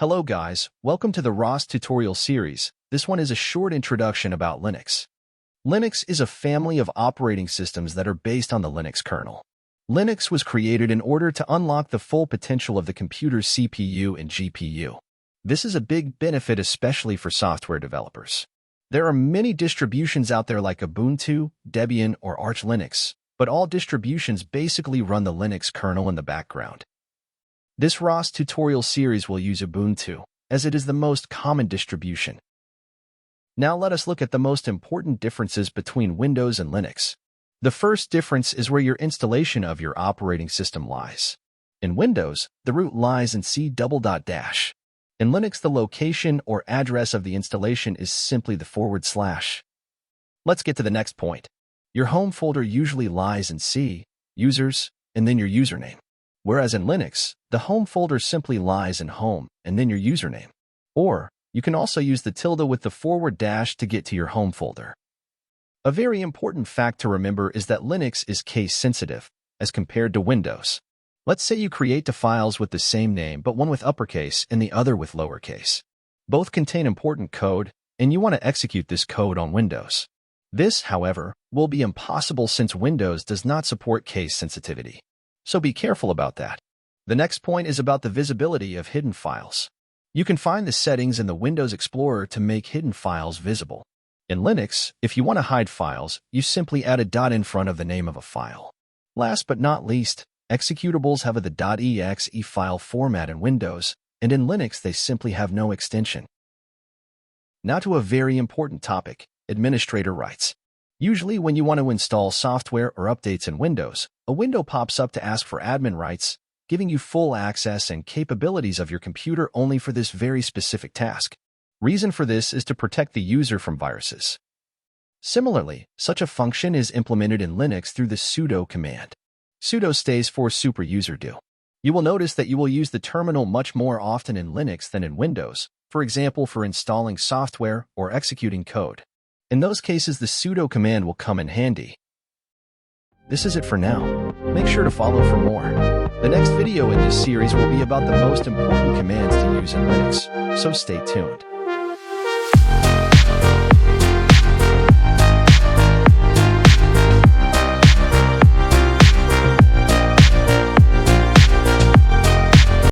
Hello guys, welcome to the ROS Tutorial Series. This one is a short introduction about Linux. Linux is a family of operating systems that are based on the Linux kernel. Linux was created in order to unlock the full potential of the computer's CPU and GPU. This is a big benefit especially for software developers. There are many distributions out there like Ubuntu, Debian, or Arch Linux, but all distributions basically run the Linux kernel in the background. This ROS tutorial series will use Ubuntu, as it is the most common distribution. Now let us look at the most important differences between Windows and Linux. The first difference is where your installation of your operating system lies. In Windows, the root lies in C //. In Linux, the location or address of the installation is simply the /. Let's get to the next point. Your home folder usually lies in C, users, and then your username. Whereas in Linux, the home folder simply lies in home and then your username. Or, you can also use the tilde with the / to get to your home folder. A very important fact to remember is that Linux is case sensitive, as compared to Windows. Let's say you create two files with the same name, but one with uppercase and the other with lowercase. Both contain important code, and you want to execute this code on Windows. This, however, will be impossible since Windows does not support case sensitivity. So be careful about that. The next point is about the visibility of hidden files. You can find the settings in the Windows Explorer to make hidden files visible. In Linux, if you want to hide files, you simply add a dot in front of the name of a file. Last but not least, executables have the .exe file format in Windows, and in Linux they simply have no extension. Now to a very important topic, administrator rights. Usually when you want to install software or updates in Windows, a window pops up to ask for admin rights, giving you full access and capabilities of your computer only for this very specific task. Reason for this is to protect the user from viruses. Similarly, such a function is implemented in Linux through the sudo command. Sudo stays for super user do. You will notice that you will use the terminal much more often in Linux than in Windows, for example for installing software or executing code. In those cases, the sudo command will come in handy. This is it for now. Make sure to follow for more. The next video in this series will be about the most important commands to use in Linux, so stay tuned.